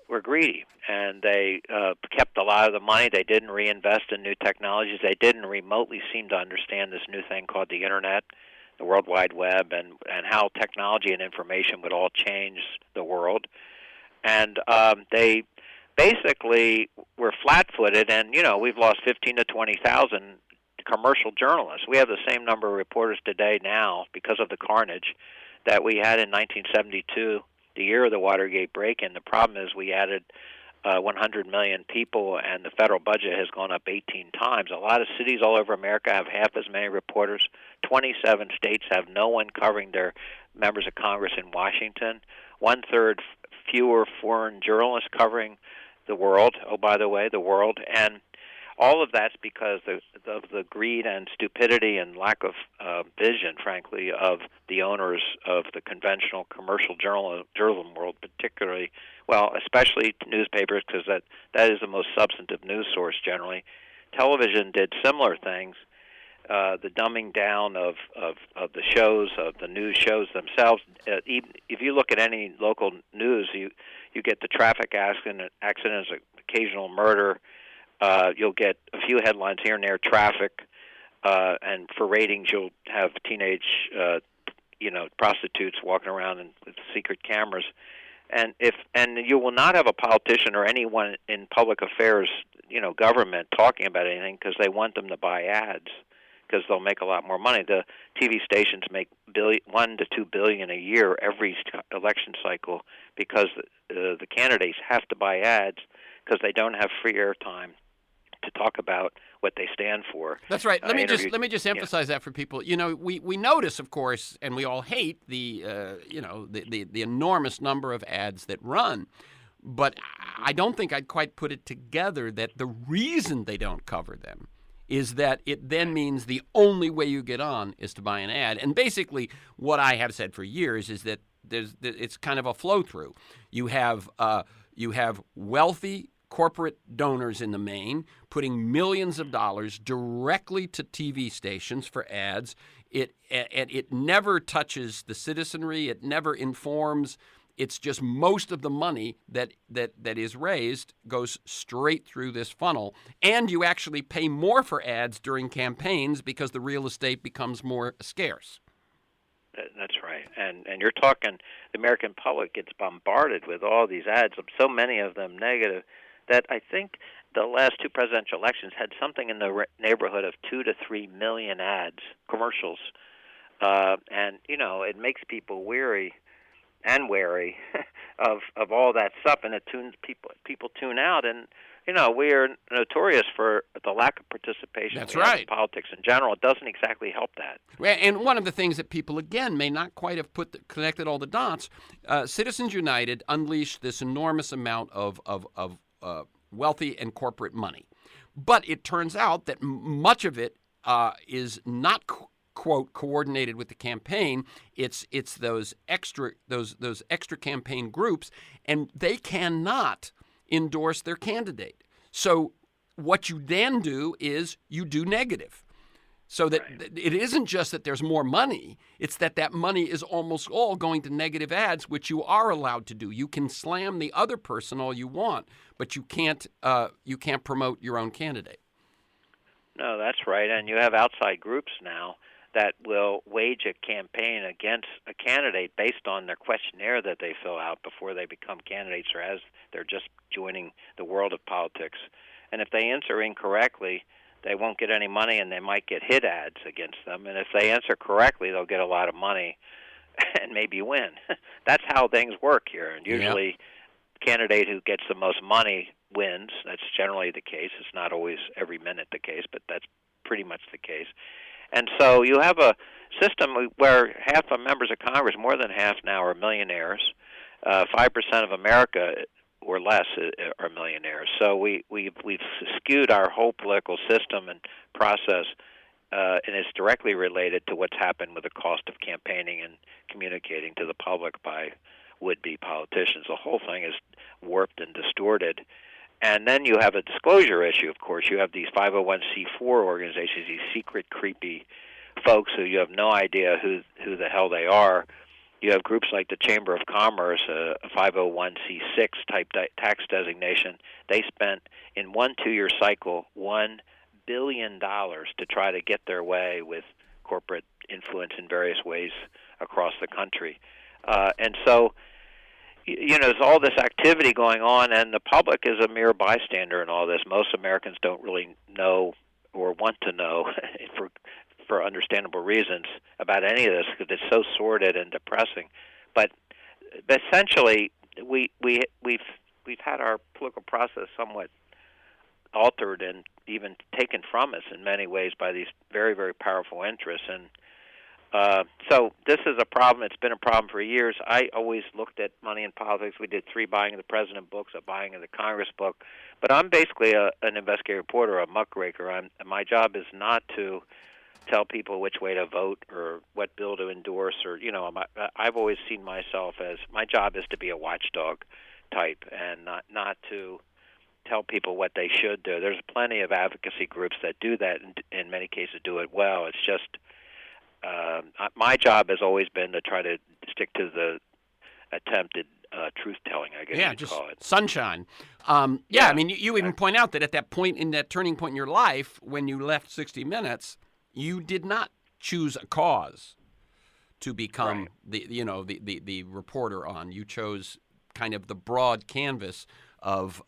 were greedy, and they kept a lot of the money. They didn't reinvest in new technologies. They didn't remotely seem to understand this new thing called the Internet, the World Wide Web, and how technology and information would all change the world. And they basically were flat-footed, and, we've lost 15 to 20,000 commercial journalists. We have the same number of reporters today now because of the carnage that we had in 1972, the year of the Watergate break-in. The problem is we added 100 million people, and the federal budget has gone up 18 times. A lot of cities all over America have half as many reporters. 27 states have no one covering their members of Congress in Washington. 1/3 fewer foreign journalists covering the world. Oh, by the way, the world. And all of that's because of the greed and stupidity and lack of vision, frankly, of the owners of the conventional commercial journalism world, particularly, especially newspapers, because that is the most substantive news source generally. Television did similar things. the dumbing down of the shows, of the news shows themselves. Even if you look at any local news, you get the traffic accidents, occasional murder. You'll get a few headlines here and there, traffic, and for ratings, you'll have teenage, prostitutes walking around with secret cameras. And you will not have a politician or anyone in public affairs, government talking about anything because they want them to buy ads because they'll make a lot more money. The TV stations make $1 to $2 billion a year every election cycle because the candidates have to buy ads because they don't have free airtime to talk about what they stand for. That's right. Let me just emphasize that for people. We notice, of course, and we all hate the enormous number of ads that run. But I don't think I'd quite put it together that the reason they don't cover them is that it then means the only way you get on is to buy an ad. And basically, what I have said for years is that it's kind of a flow through. You have wealthy corporate donors in the main putting millions of dollars directly to TV stations for ads. It never touches the citizenry. It never informs. It's just most of the money that is raised goes straight through this funnel. And you actually pay more for ads during campaigns because the real estate becomes more scarce. That's right. And you're talking, the American public gets bombarded with all these ads, so many of them negative, that I think the last two presidential elections had something in the neighborhood of 2 to 3 million ads, commercials. And, it makes people weary and wary of all that stuff, and it tunes people tune out. And we are notorious for the lack of participation. That's right. In politics in general. It doesn't exactly help that. And one of the things that people again may not quite have connected all the dots. Citizens United unleashed this enormous amount of wealthy and corporate money, but it turns out that much of it is not quote coordinated with the campaign. It's those extra campaign groups, and they cannot endorse their candidate. So what you then do is you do negative. So that it isn't just that there's more money, it's that money is almost all going to negative ads, which you are allowed to do. You can slam the other person all you want, but you can't promote your own candidate. No, that's right. And you have outside groups now that will wage a campaign against a candidate based on their questionnaire that they fill out before they become candidates or as they're just joining the world of politics. And if they answer incorrectly, they won't get any money, and they might get hit ads against them. And if they answer correctly, they'll get a lot of money and maybe win. That's how things work here. And usually, the candidate who gets the most money wins. That's generally the case. It's not always every minute the case, but that's pretty much the case. And so you have a system where half of members of Congress, more than half now, are millionaires. 5% of America or less are millionaires. So we've skewed our whole political system and process, and it's directly related to what's happened with the cost of campaigning and communicating to the public by would-be politicians. The whole thing is warped and distorted. And then you have a disclosure issue, of course. You have these 501c4 organizations, these secret, creepy folks who you have no idea who the hell they are. You have groups like the Chamber of Commerce, a 501c6 type tax designation. They spent, in one 2-year cycle, $1 billion to try to get their way with corporate influence in various ways across the country. And so, there's all this activity going on, and the public is a mere bystander in all this. Most Americans don't really know or want to know for understandable reasons about any of this because it's so sordid and depressing. But essentially, we've had our political process somewhat altered and even taken from us in many ways by these very, very powerful interests. And so this is a problem. It's been a problem for years. I always looked at money in politics. We did 3 Buying of the President books, a Buying of the Congress book. But I'm basically an investigative reporter, a muckraker. My job is not to tell people which way to vote or what bill to endorse. Or I've always seen myself as my job is to be a watchdog type and not to tell people what they should do. There's plenty of advocacy groups that do that, and in many cases do it well. It's just my job has always been to try to stick to the attempted truth-telling, I guess you'd just call it. sunshine. Yeah, I mean, you even point out that at that point, in that turning point in your life, when you left 60 Minutes, you did not choose a cause to become the reporter on. You chose kind of the broad canvas of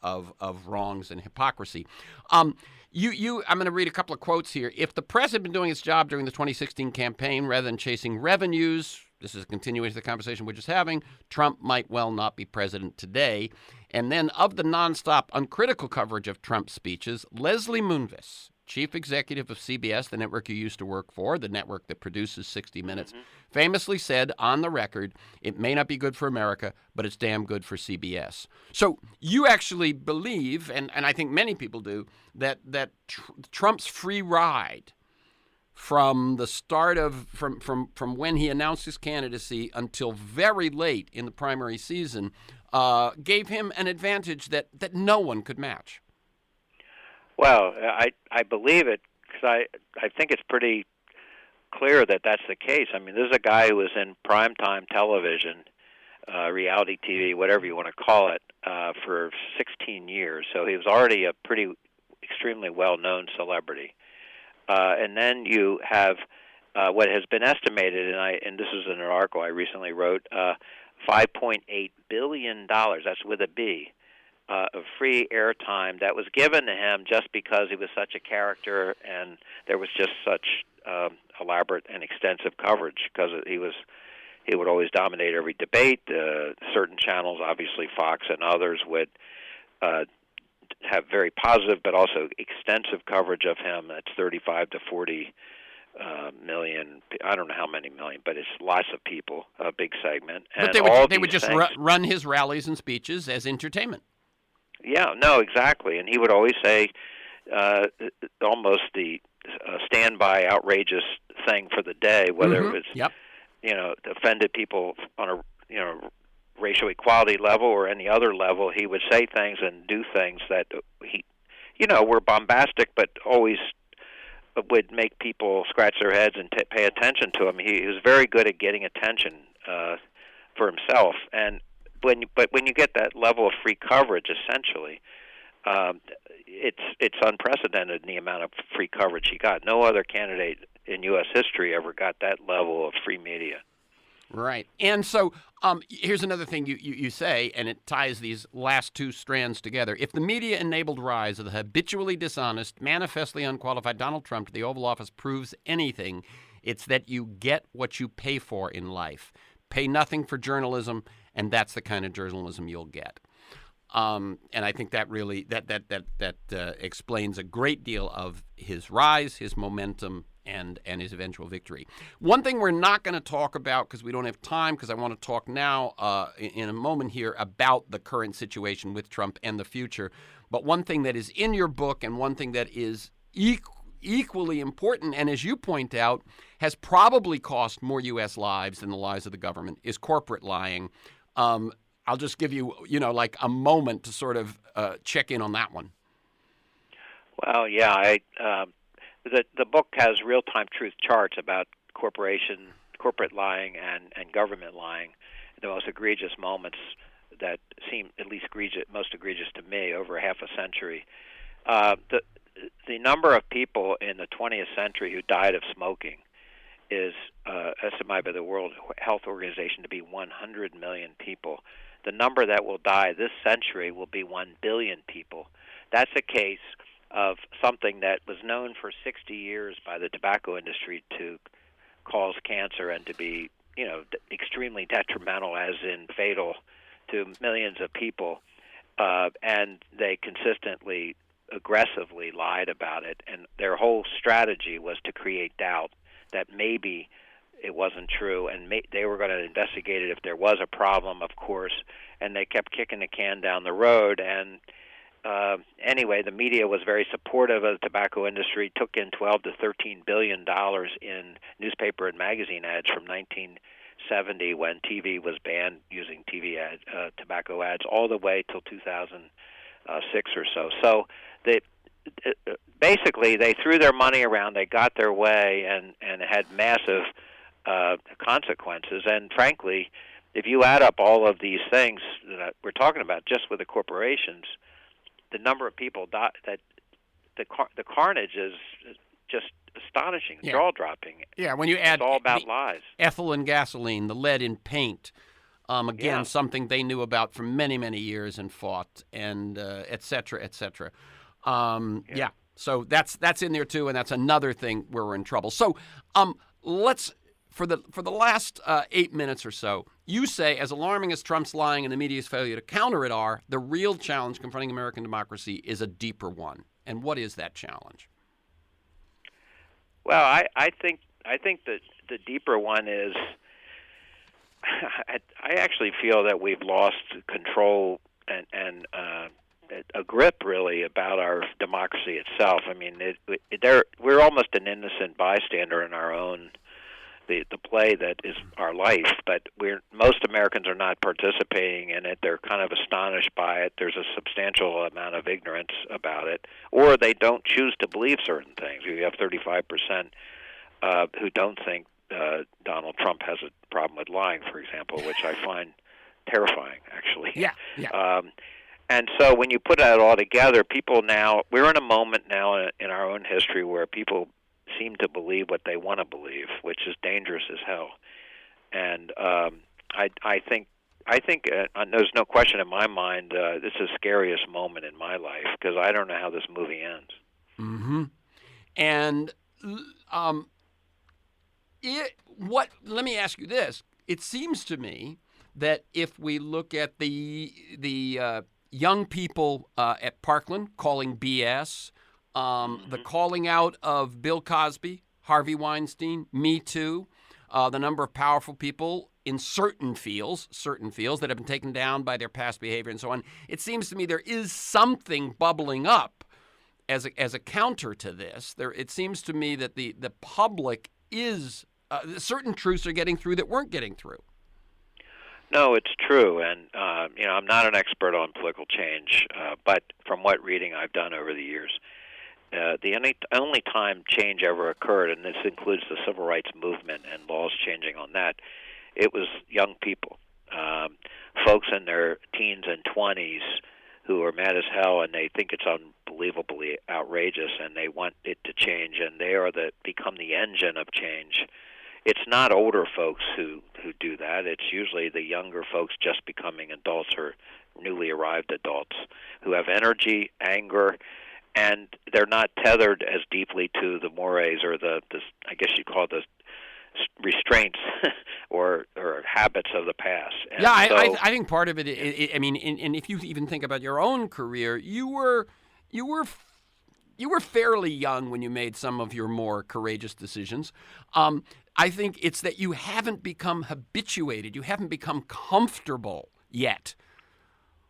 wrongs and hypocrisy. I'm going to read a couple of quotes here. If the press had been doing its job during the 2016 campaign rather than chasing revenues, this is a continuation of the conversation we're just having, Trump might well not be president today. And then of the nonstop uncritical coverage of Trump's speeches, Leslie Moonves, chief executive of CBS, the network you used to work for, the network that produces 60 Minutes, famously said on the record, it may not be good for America, but it's damn good for CBS. So you actually believe, and I think many people do, that Trump's free ride from the start of, from when he announced his candidacy until very late in the primary season, gave him an advantage that no one could match. Well, I believe it because I think it's pretty clear that that's the case. I mean, this is a guy who was in primetime television, reality TV, whatever you want to call it, for 16 years. So he was already a pretty extremely well-known celebrity. And then you have what has been estimated, and this is in an article I recently wrote, $5.8 billion, that's with a B, of free airtime that was given to him just because he was such a character and there was just such elaborate and extensive coverage because he would always dominate every debate. Certain channels, obviously Fox and others, would have very positive but also extensive coverage of him. That's 35 to 40 million. I don't know how many million, but it's lots of people, a big segment. But they would just run his rallies and speeches as entertainment. Yeah, no, exactly. And he would always say almost the standby outrageous thing for the day, whether it was, offended people on a, racial equality level or any other level. He would say things and do things that were bombastic, but always would make people scratch their heads and pay attention to him. He was very good at getting attention for himself. But when you get that level of free coverage, essentially, it's unprecedented in the amount of free coverage he got. No other candidate in U.S. history ever got that level of free media. Right. And so here's another thing you say, and it ties these last two strands together. If the media-enabled rise of the habitually dishonest, manifestly unqualified Donald Trump to the Oval Office proves anything, it's that you get what you pay for in life. Pay nothing for journalism, and that's the kind of journalism you'll get. And I think that really explains a great deal of his rise, his momentum, and his eventual victory. One thing we're not going to talk about because we don't have time, because I want to talk now in a moment here about the current situation with Trump and the future. But one thing that is in your book and one thing that is equally important, and as you point out, has probably cost more U.S. lives than the lives of the government, is corporate lying. I'll just give you, like a moment to sort of check in on that one. Well, yeah, the book has real-time truth charts about corporate lying and government lying, the most egregious moments that seem at least most egregious to me over half a century. The number of people in the 20th century who died of smoking is estimated by the World Health Organization to be 100 million people. The number that will die this century will be 1 billion people. That's a case of something that was known for 60 years by the tobacco industry to cause cancer and to be, extremely detrimental, as in fatal, to millions of people. And they consistently, aggressively lied about it. And their whole strategy was to create doubt that maybe it wasn't true, and they were going to investigate it if there was a problem, of course, and they kept kicking the can down the road. And anyway, the media was very supportive of the tobacco industry, took in $12 to $13 billion in newspaper and magazine ads from 1970 when TV was banned using TV tobacco ads, all the way till 2000. 6 or so. So they basically they threw their money around, they got their way, and it had massive consequences. And frankly, if you add up all of these things that we're talking about, just with the corporations, the number of people that the carnage is just astonishing, jaw-dropping. Yeah, when you add it's all about the lies. ethyl in gasoline, the lead in paint, again, something they knew about for many, many years and fought, and et cetera, et cetera. So that's in there too, and that's another thing where we're in trouble. So let's for the last 8 minutes or so, you say, as alarming as Trump's lying and the media's failure to counter it are, the real challenge confronting American democracy is a deeper one. And what is that challenge? Well, I think that the deeper one is I actually feel that we've lost control and a grip, really, about our democracy itself. I mean, we're almost an innocent bystander in our own the play that is our life, but most Americans are not participating in it. They're kind of astonished by it. There's a substantial amount of ignorance about it, or they don't choose to believe certain things. You have 35% who don't think Donald Trump has a problem with lying, for example, which I find terrifying, actually. Yeah. And so when you put that all together, we're in a moment now in our own history where people seem to believe what they want to believe, which is dangerous as hell. And I think there's no question in my mind this is the scariest moment in my life because I don't know how this movie ends. Mm-hmm. And let me ask you this. It seems to me that if we look at the young people at Parkland calling BS, the calling out of Bill Cosby, Harvey Weinstein, Me Too, the number of powerful people in certain fields that have been taken down by their past behavior and so on, it seems to me there is something bubbling up as a counter to this. It seems to me that the public is certain truths are getting through that weren't getting through. No, it's true, and I'm not an expert on political change, but from what reading I've done over the years, the only time change ever occurred, and this includes the civil rights movement and laws changing on that, it was young people, folks in their teens and 20s who are mad as hell, and they think it's unbelievably outrageous, and they want it to change, and they become the engine of change. It's not older folks who do that. It's usually the younger folks just becoming adults or newly arrived adults who have energy, anger, and they're not tethered as deeply to the mores or the I guess you'd call it the restraints or habits of the past. And yeah, I think part of it. I mean, and if you even think about your own career, you were fairly young when you made some of your more courageous decisions. I think it's that you haven't become habituated. You haven't become comfortable yet.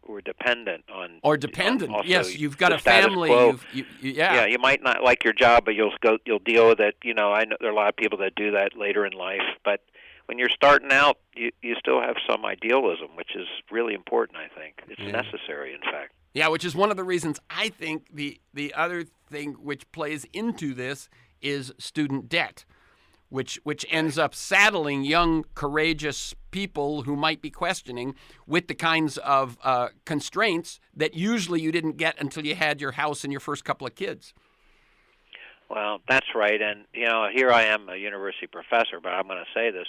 Or dependent on. Or dependent. Yes, you've got a status family. Quo. Yeah, you might not like your job, but you'll deal with it. I know there are a lot of people that do that later in life. But when you're starting out, you still have some idealism, which is really important. I think it's necessary, in fact. Yeah, which is one of the reasons I think the other thing which plays into this is student debt, which ends up saddling young, courageous people who might be questioning with the kinds of constraints that usually you didn't get until you had your house and your first couple of kids. Well, that's right. And, here I am, a university professor, but I'm going to say this.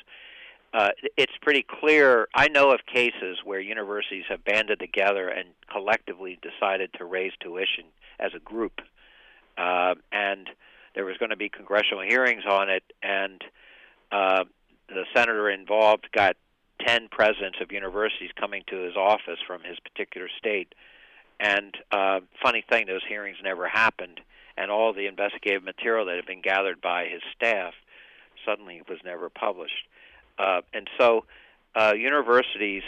It's pretty clear. I know of cases where universities have banded together and collectively decided to raise tuition as a group. And there was going to be congressional hearings on it, and the senator involved got 10 presidents of universities coming to his office from his particular state. And funny thing, those hearings never happened, and all the investigative material that had been gathered by his staff suddenly was never published. And so universities,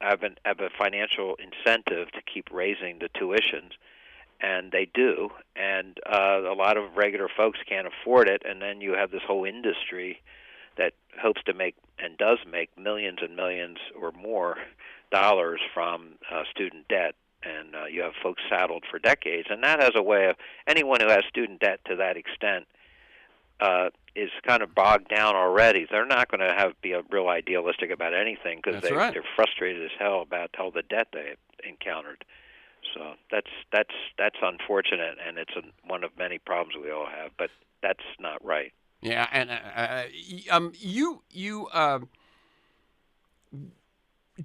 have a financial incentive to keep raising the tuitions, and they do. And a lot of regular folks can't afford it, and then you have this whole industry that hopes to make and does make millions and millions or more dollars from student debt. and you have folks saddled for decades, and that has a way of anyone who has student debt to that extent is kind of bogged down already. They're not going to be a real idealistic about anything because they're frustrated as hell about all the debt they encountered. So that's unfortunate, and it's one of many problems we all have. But that's not right. Yeah, and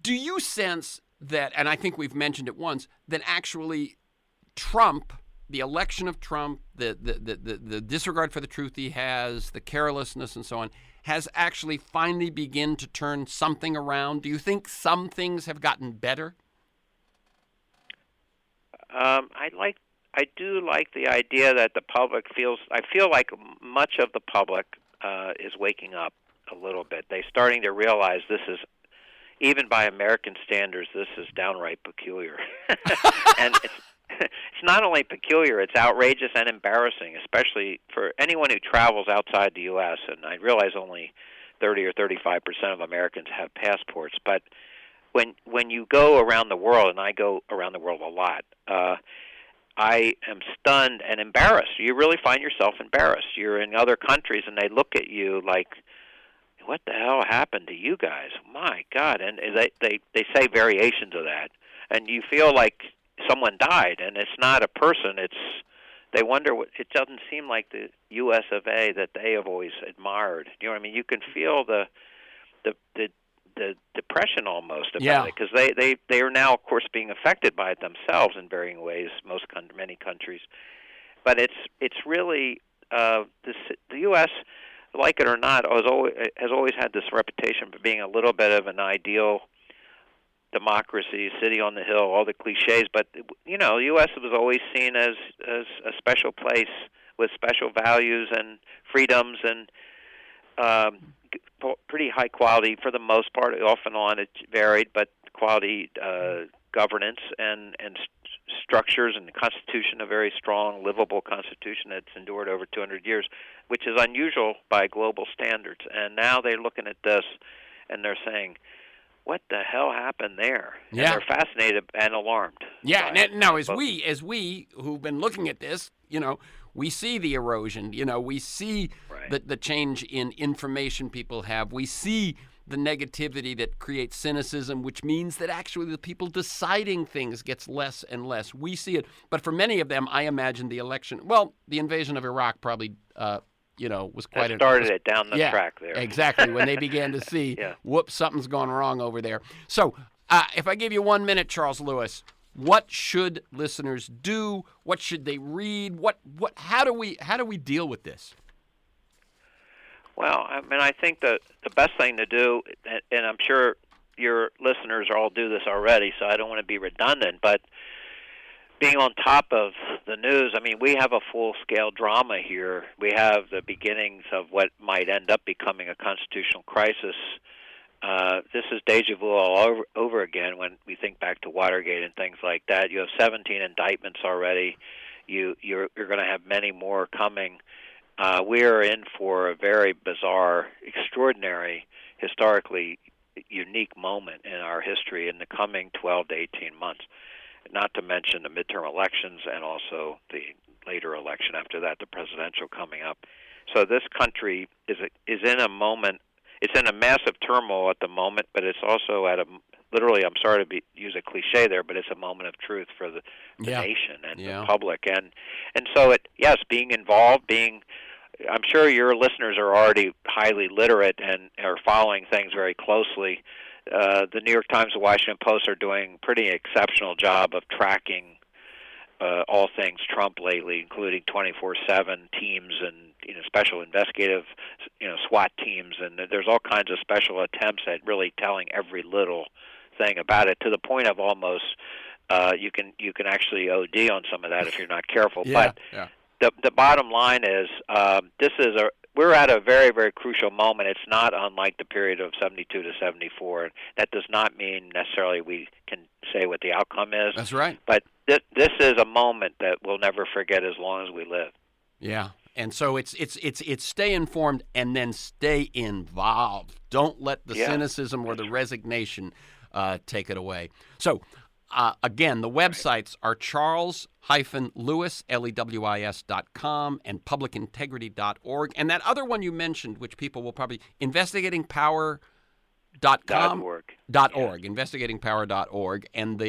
do you sense that? And I think we've mentioned it once, that actually Trump, the election of Trump, the disregard for the truth he has, the carelessness and so on, has actually finally begun to turn something around? Do you think some things have gotten better? I do like the idea that the public feels. I feel like much of the public is waking up a little bit. They're starting to realize this is, even by American standards, this is downright peculiar. And it's not only peculiar, it's outrageous and embarrassing, especially for anyone who travels outside the U.S. And I realize only 30 or 35% of Americans have passports, but when you go around the world, and I go around the world a lot, I am stunned and embarrassed. You really find yourself embarrassed. You're in other countries, and they look at you like, what the hell happened to you guys? My God. And they say variations of that, and you feel like someone died, and it's not a person. They wonder it doesn't seem like the U.S. of A. that they have always admired. You know what I mean? You can feel the depression almost about it, because they are now, of course, being affected by it themselves in varying ways. Many countries, but it's really the U.S., like it or not, has always had this reputation for being a little bit of an ideal democracy, city on the hill, all the cliches. But the U.S. was always seen as a special place with special values and freedoms and pretty high quality for the most part. Off and on it varied, but quality governance and structures, and the Constitution, a very strong, livable Constitution that's endured over 200 years, which is unusual by global standards. And now they're looking at this, and they're saying, what the hell happened there? Yeah. And they're fascinated and alarmed. Yeah. Now, as we who've been looking at this, we see the erosion. We see the change in information people have. We see the negativity that creates cynicism, which means that actually the people deciding things gets less and less. We see it. But for many of them, I imagine the invasion of Iraq probably, was quite started it down the track there. Exactly. When they began to see, whoops, something's gone wrong over there. So if I give you 1 minute, Charles Lewis, what should listeners do? What should they read? How do we deal with this? Well, I mean, I think the best thing to do, and I'm sure your listeners all do this already, so I don't want to be redundant, but being on top of the news, I mean, we have a full-scale drama here. We have the beginnings of what might end up becoming a constitutional crisis. This is deja vu all over again when we think back to Watergate and things like that. You have 17 indictments already. You're going to have many more coming. We are in for a very bizarre, extraordinary, historically unique moment in our history in the coming 12 to 18 months, not to mention the midterm elections and also the later election after that, the presidential coming up. So this country is in a moment. It's in a massive turmoil at the moment, but it's also at literally, I'm sorry to use a cliche there, but it's a moment of truth for the nation and the public. And so being involved, I'm sure your listeners are already highly literate and are following things very closely. The New York Times and Washington Post are doing a pretty exceptional job of tracking all things Trump lately, including 24/7 teams and special investigative SWAT teams, and there's all kinds of special attempts at really telling every little thing about it, to the point of almost you can actually OD on some of that if you're not careful. The bottom line is we're at a very, very crucial moment. It's not unlike the period of 72 to 74. That does not mean necessarily we can say what the outcome is. That's right. But this is a moment that we'll never forget as long as we live. Yeah. And so it's stay informed and then stay involved. Don't let the cynicism or the resignation take it away. So Again, the websites are charles-lewis, lewis.com, and publicintegrity.org. And that other one you mentioned, which people will probably, investigatingpower.com. .org. Investigatingpower.org. And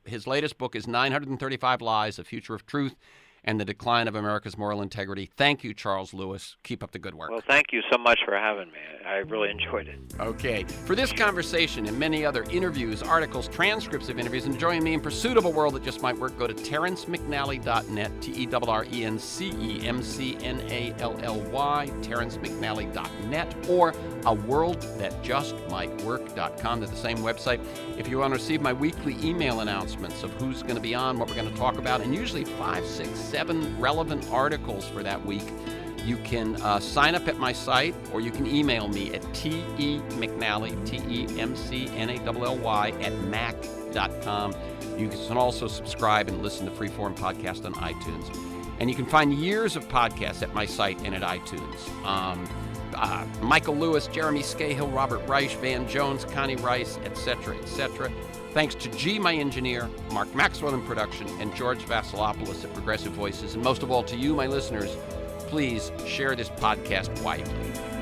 his latest book is 935 Lies, A Future of Truth and the Decline of America's Moral Integrity. Thank you, Charles Lewis. Keep up the good work. Well, thank you so much for having me. I really enjoyed it. Okay. For this conversation and many other interviews, articles, transcripts of interviews, and join me in pursuit of a world that just might work, go to TerrenceMcNally.net, TerrenceMcNally, TerrenceMcNally.net, or aworldthatjustmightwork.com. They're the same website. If you want to receive my weekly email announcements of who's going to be on, what we're going to talk about, and usually 5, 6, 7 relevant articles for that week, you can sign up at my site, or you can email me at temcnally, TEMCNALLY, at mac.com. You can also subscribe and listen to Freeform Podcast on iTunes. And you can find years of podcasts at my site and at iTunes. Michael Lewis, Jeremy Scahill, Robert Reich, Van Jones, Connie Rice, etc., etc. Thanks to G, my engineer, Mark Maxwell in production, and George Vasilopoulos at Progressive Voices. And most of all to you, my listeners, please share this podcast widely.